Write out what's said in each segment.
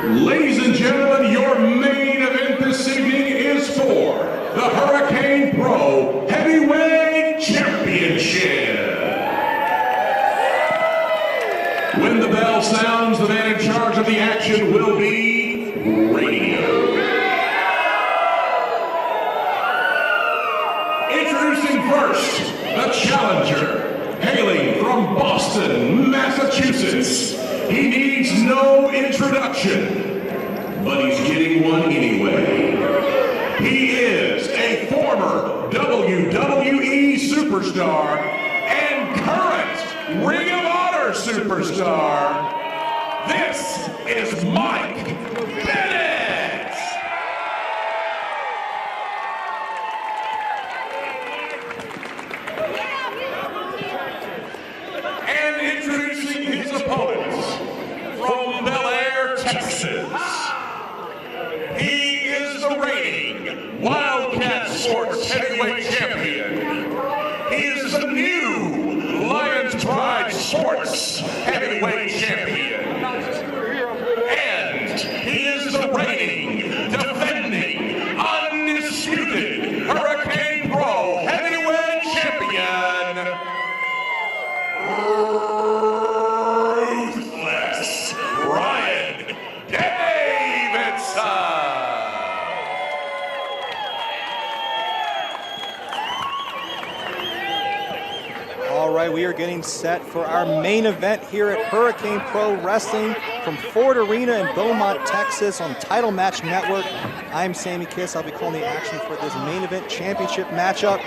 Ladies and gentlemen, your main event this evening is for the Hurricane Pro Heavyweight Championship. When the bell sounds, the man in charge of the action will be radio. Introducing first, the challenger, hailing from Boston, Massachusetts. He needs no introduction, but he's getting one anyway. He is a former WWE superstar and current Ring of Honor superstar. This is Mike Bennett. And introducing his opponents from Bel Air, Texas. He is the reigning Wildcat Sports Heavyweight Champion. He is the new Lions Pride Sports Heavyweight Champion. And he is the reigning, defending, undisputed Hurricane Pro Heavyweight Champion, Ruthless Ryan Davidson. All right, we are getting set for our main event here at Hurricane Pro Wrestling from Ford Arena in Beaumont, Texas on Title Match Network. I'm Sammy Kiss. I'll be calling the action for this main event championship matchup.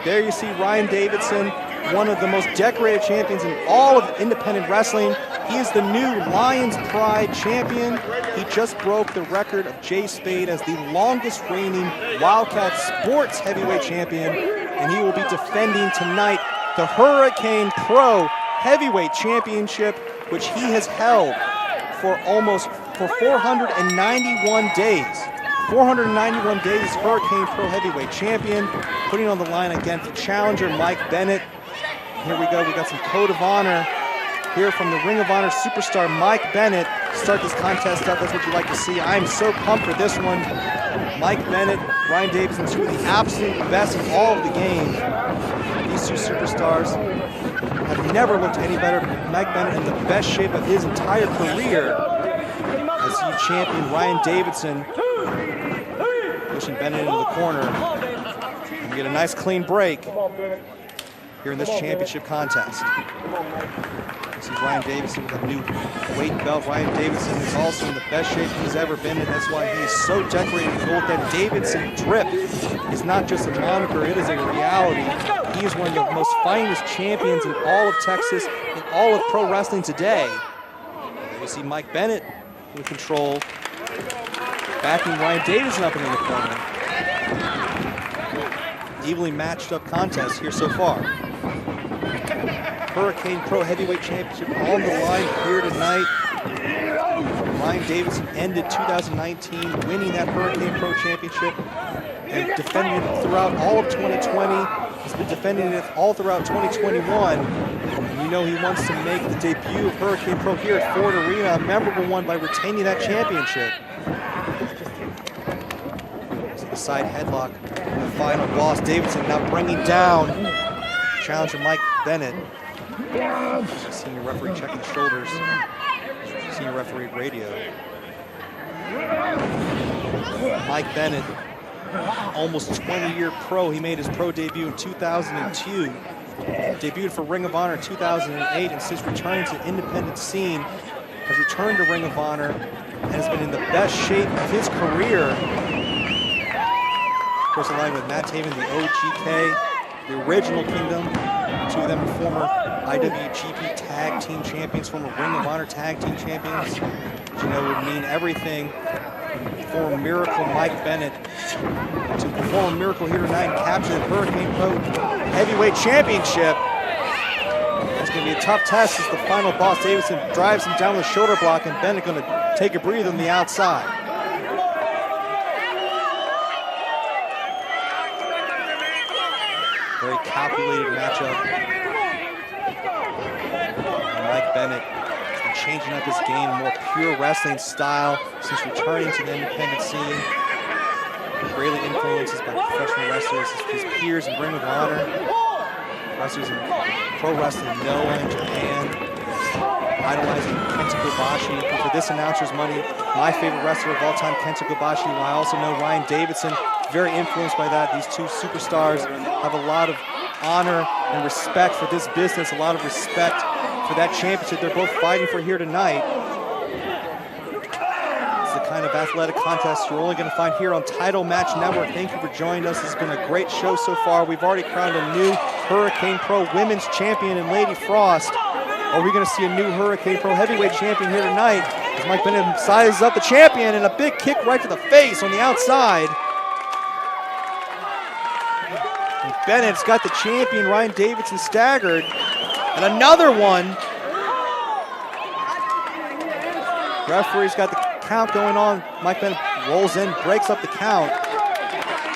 There you see Ryan Davidson, one of the most decorated champions in all of independent wrestling. He is the new Lions Pride champion. He just broke the record of Jay Spade as the longest reigning Wildcat Sports Heavyweight Champion, and he will be defending tonight the Hurricane Pro Heavyweight Championship, which he has held for 491 days. 491 days as Hurricane Pro Heavyweight Champion, putting on the line against the challenger, Mike Bennett. Here we go, we got some Code of Honor here from the Ring of Honor superstar, Mike Bennett. Start this contest up, that's what you like to see. I'm so pumped for this one. Mike Bennett, Ryan Davidson, two of the absolute best in all of the game. These two superstars have never looked any better. Mike Bennett in the best shape of his entire career as he championed Ryan Davidson, pushing Bennett into the corner. And we get a nice clean break here in this championship contest. This is Ryan Davidson with a new weight belt. Ryan Davidson is also in the best shape he's ever been, and that's why he's so decorated with gold. That Davidson drip is not just a moniker, it is a reality. He is one of the most finest champions in all of Texas, in all of pro wrestling today. You see Mike Bennett in control, backing Ryan Davidson up into the corner. Evenly matched up contest here so far. Hurricane Pro Heavyweight Championship on the line here tonight. Ryan Davidson ended 2019 winning that Hurricane Pro Championship and defending it throughout all of 2020. He's been defending it all throughout 2021. And you know he wants to make the debut of Hurricane Pro here at Ford Arena a memorable one by retaining that championship. The side headlock in the final boss. Davidson now bringing down challenger Mike Bennett. Senior referee checking the shoulders. Senior referee radio. Mike Bennett, almost 20-year pro. He made his pro debut in 2002. Debuted for Ring of Honor in 2008, and since returning to the independent scene, has returned to Ring of Honor and has been in the best shape of his career. Of course, along with Matt Taven, the OGK, the original Kingdom. Two of them are former IWGP Tag Team Champions, former Ring of Honor Tag Team Champions. Which, you know, would mean everything. Former Miracle Mike Bennett to perform a miracle here tonight and capture the Hurricane Pro Heavyweight Championship. It's going to be a tough test as the final boss. Davidson drives him down with a shoulder block, and Bennett going to take a breather on the outside. Very calculated matchup. And Mike Bennett, the changing up his game, more pure wrestling style since returning to the independent scene. Greatly influenced by professional wrestlers, his peers in Ring of Honor, wrestlers in pro wrestling Noah in Japan, idolizing Kenta Kobashi. And for this announcer's money, my favorite wrestler of all time, Kenta Kobashi. I also know Ryan Davidson, very influenced by that. These two superstars have a lot of honor and respect for this business, a lot of respect for that championship they're both fighting for here tonight. It's the kind of athletic contest you're only going to find here on Title Match Network. Thank you for joining us. It's been a great show so far. We've already crowned a new Hurricane Pro Women's Champion in Lady Frost. Are we going to see a new Hurricane Pro Heavyweight Champion here tonight? As Mike Bennett sizes up the champion, and a big kick right to the face on the outside. And Bennett's got the champion, Ryan Davidson, staggered. And another one. Referee's got the count going on. Mike Bennett rolls in, breaks up the count.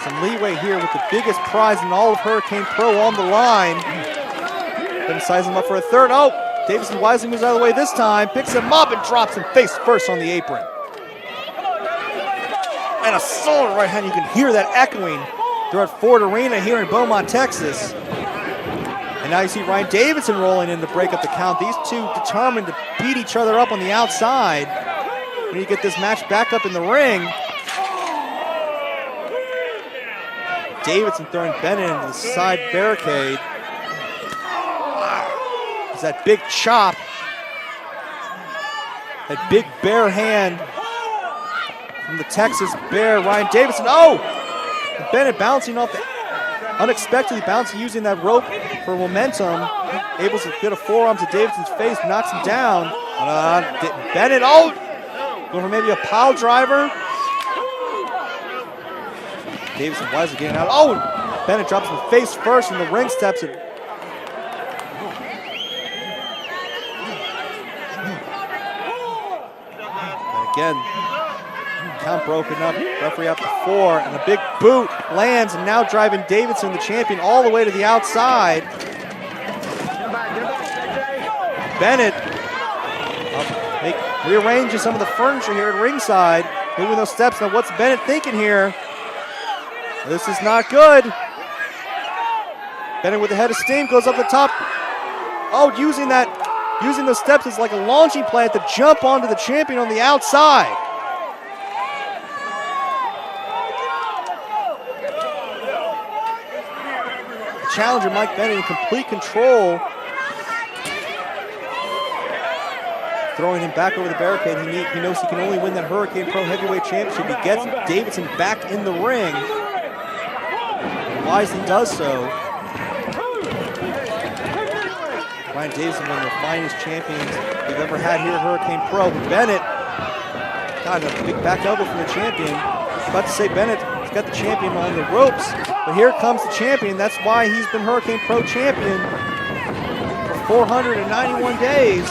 Some leeway here with the biggest prize in all of Hurricane Pro on the line. Bennett sizes him up for a third. Oh, Davidson wisely moves out of the way this time, picks him up and drops him face first on the apron. And a solid right hand. You can hear that echoing. They're at Ford Arena here in Beaumont, Texas. And now you see Ryan Davidson rolling in to break up the count. These two determined to beat each other up on the outside. When you get this match back up in the ring. Davidson throwing Bennett into the side barricade. There's that big chop. That big bare hand from the Texas Bear, Ryan Davidson. Oh! And Bennett bouncing off the, unexpectedly bouncing, using that rope for momentum. Able to get a forearm to Davidson's face, knocks him down. Bennett, oh! Going for maybe a pile driver. Davidson wisely getting out. Oh! Bennett drops him face first in the ring steps. And again, count broken up, referee up to 4, and a big boot lands, and now driving Davidson, the champion, all the way to the outside. Bennett rearranges some of the furniture here at ringside, moving those steps. Now what's Bennett thinking here? This is not good. Bennett with the head of steam goes up the top. Oh, using those steps as like a launching pad to jump onto the champion on the outside. The challenger, Mike Bennett, in complete control. Throwing him back over the barricade. He knows he can only win that Hurricane Pro Heavyweight Championship. He gets Davidson back in the ring. Wisely does so. Ryan Davidson, one of the finest champions we've ever had here at Hurricane Pro. Bennett got a big back elbow from the champion. About to say Bennett has got the champion on the ropes, but here comes the champion. That's why he's been Hurricane Pro champion for 491 days.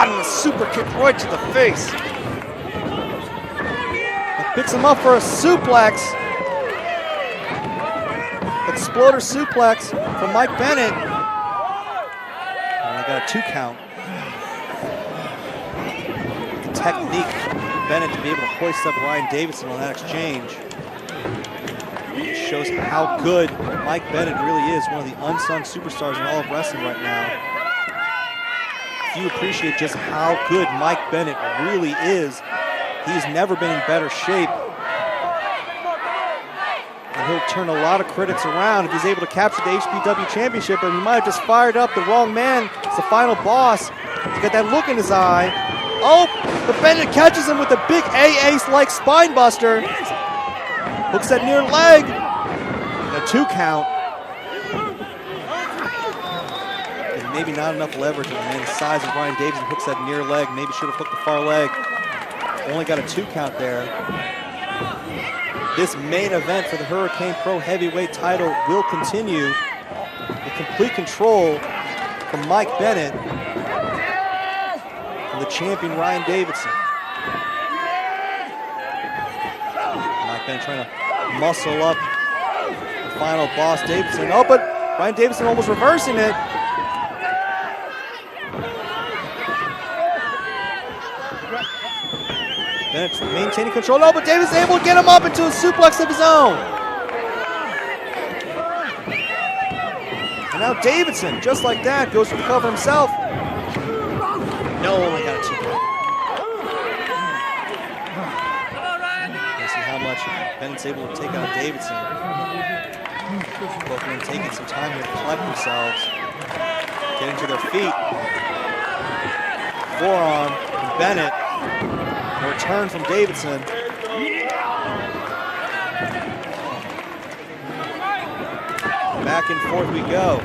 And a super kick right to the face. It picks him up for a suplex. Exploder suplex from Mike Bennett. And I got a 2 count. The technique for Bennett to be able to hoist up Ryan Davidson on that exchange. It shows how good Mike Bennett really is, one of the unsung superstars in all of wrestling right now. You appreciate just how good Mike Bennett really is. He's never been in better shape. And he'll turn a lot of critics around if he's able to capture the HPW championship, but he might have just fired up the wrong man. It's the final boss. He's got that look in his eye. Oh, but Bennett catches him with a big AA-like spine buster. Hooks that near leg. And a 2 count. Maybe not enough leverage on the man's size of Ryan Davidson. Hooks that near leg. Maybe should have hooked the far leg. Only got a 2 count there. This main event for the Hurricane Pro Heavyweight title will continue with complete control from Mike Bennett and the champion Ryan Davidson. Mike Bennett trying to muscle up the final boss Davidson. Oh, but Ryan Davidson almost reversing it. Bennett's maintaining control. No, but Davidson able to get him up into a suplex of his own. And now Davidson, just like that, goes for the cover himself. No, only got a 2 count. Let's see how much Bennett's able to take out Davidson. Both men taking some time here to collect themselves, getting to their feet. Forearm from Bennett. A return from Davidson. Back and forth we go.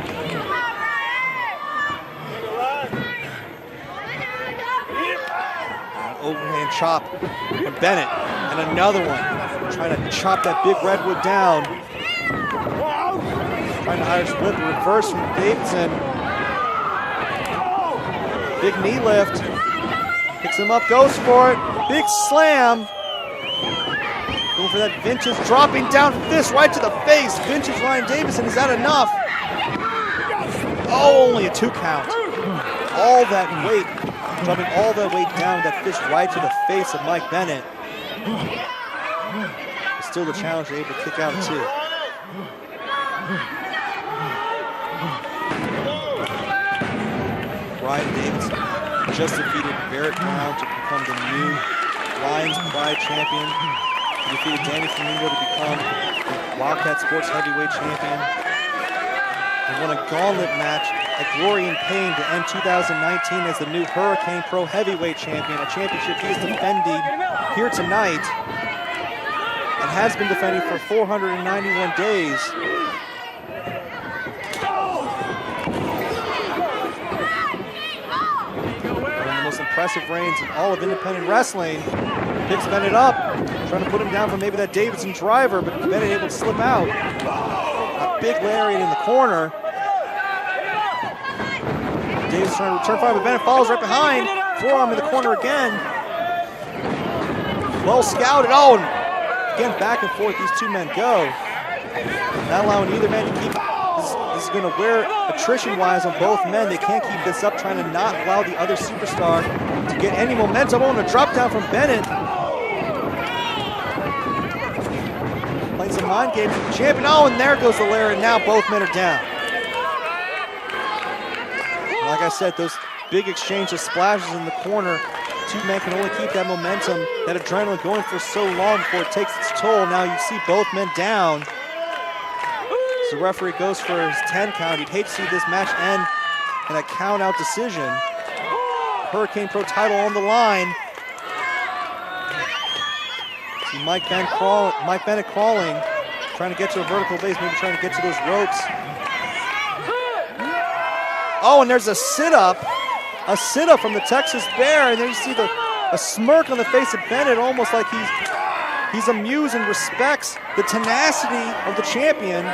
An overhand chop from Bennett. And another one. Trying to chop that big redwood down. Trying to Irish whip, reverse from Davidson. Big knee lift. Picks him up, goes for it. Big slam. Going for that vintage, dropping down fist right to the face. Vintage Ryan Davidson, is that enough? Oh, only a 2 count. All that weight, dropping all that weight down, that fist right to the face of Mike Bennett. But still the challenger able to kick out a 2. Ryan Davidson just defeated Barrett Brown to become the new Lions Pride champion. He defeated Danny Flamingo to become the Wildcat Sports Heavyweight champion. He won a gauntlet match at Glory and Pain to end 2019 as the new Hurricane Pro Heavyweight champion, a championship he is defending here tonight and has been defending for 491 days. Impressive reigns in all of independent wrestling. Picks Bennett up, trying to put him down for maybe that Davidson driver, but Bennett able to slip out. A big lariat in the corner. Davidson trying to return fire, but Bennett follows right behind. Forearm in the corner again. Well scouted. Oh, and again, back and forth these 2 men go. Not allowing either man to keep. This is going to wear attrition-wise on both men. They can't keep this up, trying to not allow the other superstar to get any momentum. Oh, and a drop down from Bennett. Playing some mind games with the champion. Oh, and there goes the lariat. Now both men are down. Like I said, those big exchange of splashes in the corner. 2 men can only keep that momentum, that adrenaline going for so long before it takes its toll. Now you see both men down. So the referee goes for his 10 count. He'd hate to see this match end in a count-out decision. Hurricane Pro title on the line. See Mike Bennett crawling, trying to get to a vertical base, maybe trying to get to those ropes. Oh, and there's a sit-up from the Texas Bear, and then you see a smirk on the face of Bennett, almost like he's amused and respects the tenacity of the champion.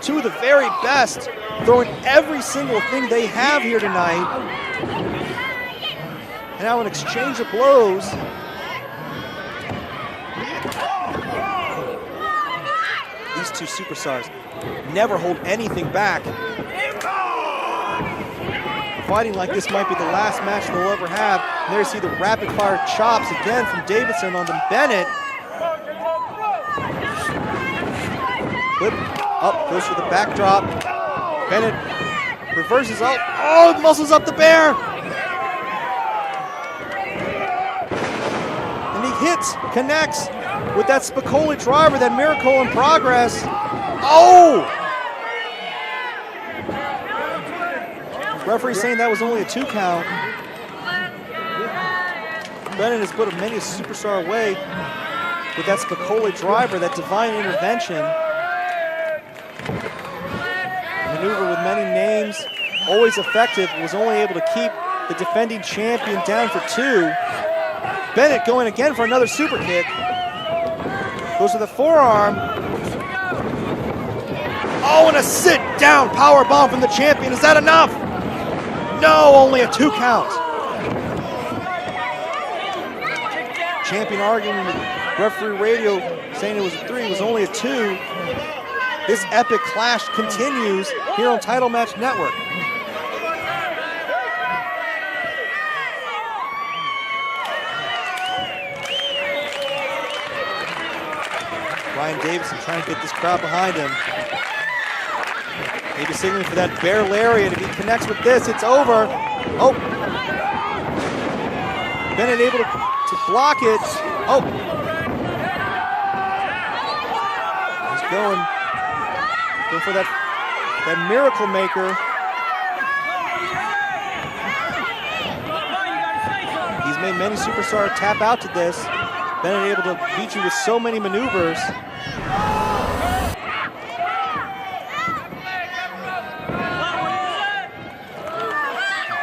2 of the very best, throwing every single thing they have here tonight. And now an exchange of blows. These 2 superstars never hold anything back. Fighting like this might be the last match they'll ever have. And there you see the rapid-fire chops again from Davidson on the Bennett. Flip up, goes for the backdrop. Bennett reverses up. Oh, muscles up the Bear. And he hits, connects with that Spicoli driver, that miracle in progress. Oh! Referee saying that was only a 2 count. Bennett has put many a superstar away with that Spicoli driver, that divine intervention. Maneuver with many names, always effective, was only able to keep the defending champion down for 2. Bennett going again for another super kick. Goes to the forearm. Oh, and a sit-down power bomb from the champion. Is that enough? No, only a 2 count. Champion arguing with referee radio, saying it was a 3, it was only a 2. This epic clash continues here on Title Match Network. Ryan Davidson trying to get this crowd behind him. Maybe signaling for that bear lariat. If he connects with this, it's over. Oh. Bennett able to block it. Oh. He's going for that miracle maker. He's made many superstars tap out to this. Bennett able to beat you with so many maneuvers.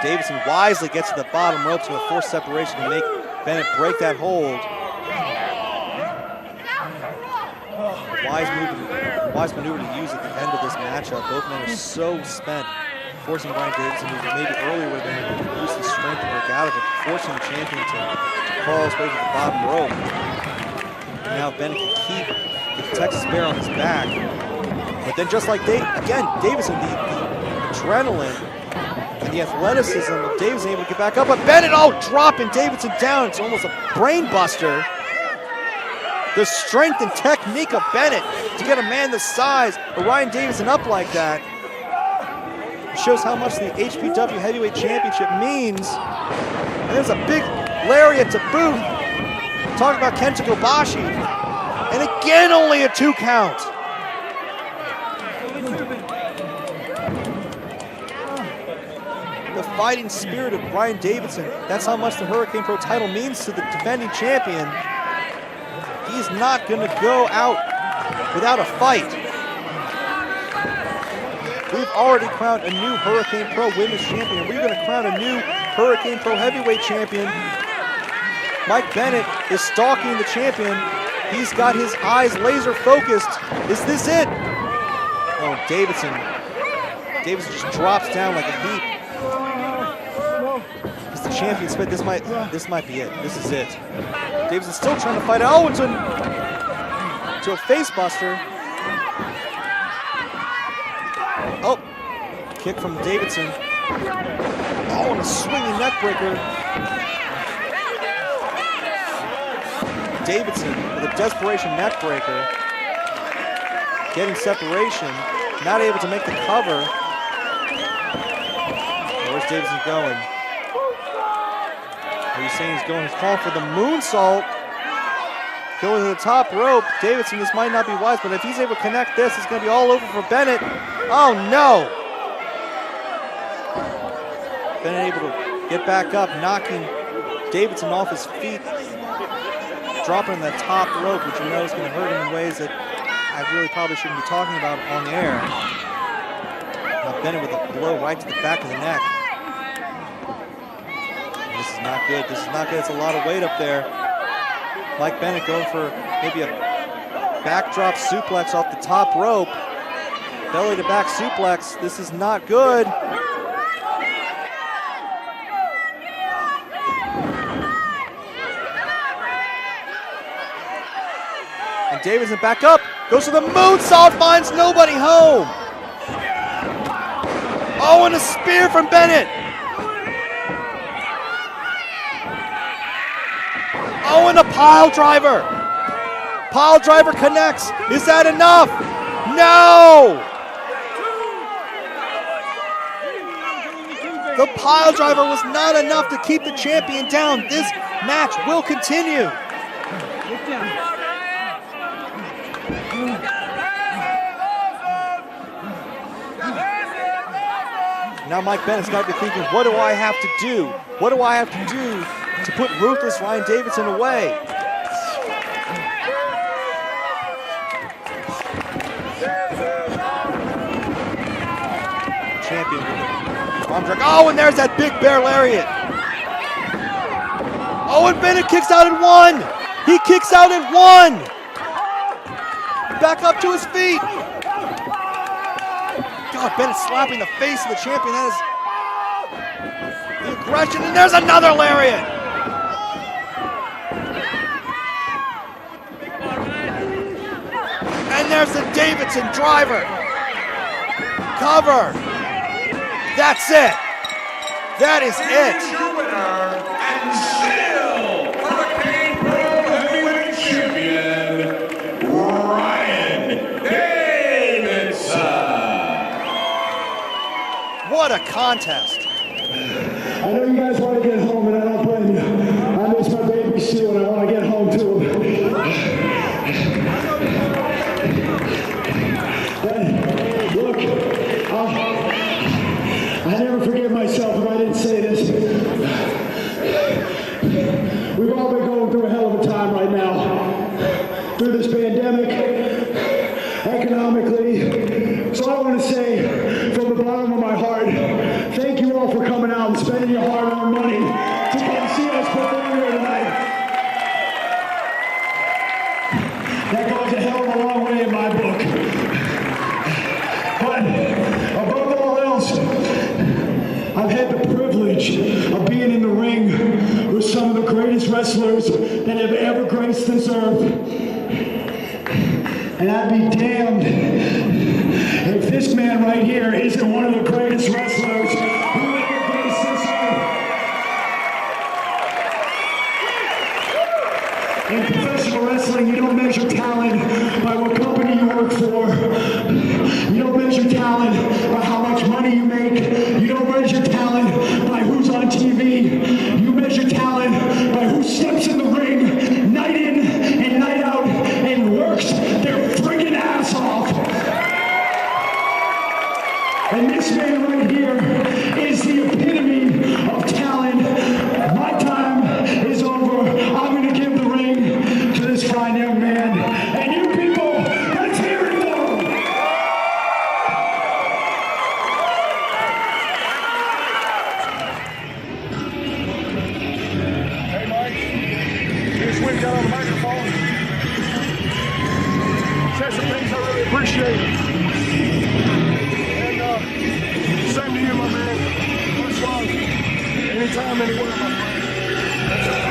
Davidson wisely gets to the bottom ropes with a forced separation to make Bennett break that hold. Wise maneuver to use at the end of this matchup. Both men are so spent, forcing Ryan Davidson, who maybe earlier would have been able to use his strength to break out of it, forcing the champion to crawl his way to the bottom rope. And now Bennett can keep the Texas Bear on his back. But then just like Davidson, the adrenaline and the athleticism of Davidson able to get back up, but Bennett, dropping Davidson down. It's almost a brain buster. The strength and technique of Bennett to get a man the size of Ryan Davidson up like that. It shows how much the HPW Heavyweight Championship means. And there's a big lariat to boot. Talking about Kenta Kobashi. And again, only a 2 count. The fighting spirit of Ryan Davidson. That's how much the Hurricane Pro title means to the defending champion. He's not going to go out without a fight. We've already crowned a new Hurricane Pro Women's Champion. We're going to crown a new Hurricane Pro Heavyweight Champion. Mike Bennett is stalking the champion. He's got his eyes laser focused. Is this it? Oh, Davidson. Davidson just drops down like a heap. It's the champion spit. This might be it. This is it. Davidson's still trying to fight out. Oh, into a face buster. Oh, kick from Davidson. Oh, and a swinging neck breaker. Davidson with a desperation neck breaker. Getting separation. Not able to make the cover. Where's Davidson going? Are you saying he's calling for the moonsault? Going to the top rope. Davidson, this might not be wise, but if he's able to connect this, it's going to be all over for Bennett. Oh, no. Bennett able to get back up, knocking Davidson off his feet. Dropping that top rope, which you know is going to hurt him in ways that I really probably shouldn't be talking about on the air. Now Bennett with a blow right to the back of the neck. This is not good. This is not good. It's a lot of weight up there. Mike Bennett going for maybe a backdrop suplex off the top rope. Belly to back suplex. This is not good. And Davidson back up. Goes to the moonsault. Finds nobody home. Oh, and a spear from Bennett. Oh, and a pile driver. Pile driver connects. Is that enough? No! The pile driver was not enough to keep the champion down. This match will continue. Now Mike Bennett's got to be thinking, what do I have to do? What do I have to do to put Ruthless Ryan Davidson away? Champion with the arm drag. Oh, and there's that big bear lariat. Oh, and Bennett kicks out at 1. He kicks out at 1. Back up to his feet. God, Bennett slapping the face of the champion. That is the aggression, and there's another lariat. And there's the Davidson driver. Cover. That's it. That is it. Your winner and still Hurricane Pro Heavyweight Champion, Ryan What a contest. I know you guys want to get home, and I don't blame you. I miss my babies too, and I want to get home too. Look, I never forgive myself if I didn't say this. We've all been going through a hell of a time right now. Through this pandemic, economically. So I want to say, from the bottom of my heart, thank you all for coming out and spending your hard-earned money to come see us perform here tonight. That goes a hell of a long way in my book. But above all else, I've had the privilege of being in the ring with some of the greatest wrestlers that have ever graced this earth. And I'd be damned if this man right here isn't one of the greatest wrestlers who ever graced this earth. In professional wrestling, you don't measure talent by what company you work for. You don't measure talent by how much money you make. You don't measure talent by who's on TV. You measure talent by who steps in the ring night in and night out and works their friggin' ass off. And this man right here is the epitome of talent. My time is over. I'm going to give the ring to this fine young man. And you people, let's hear it for him. Hey, Mike. This week got on the microphone. Said some things I really appreciate. Same to you, my man. Much love. Anytime, anywhere, my friend.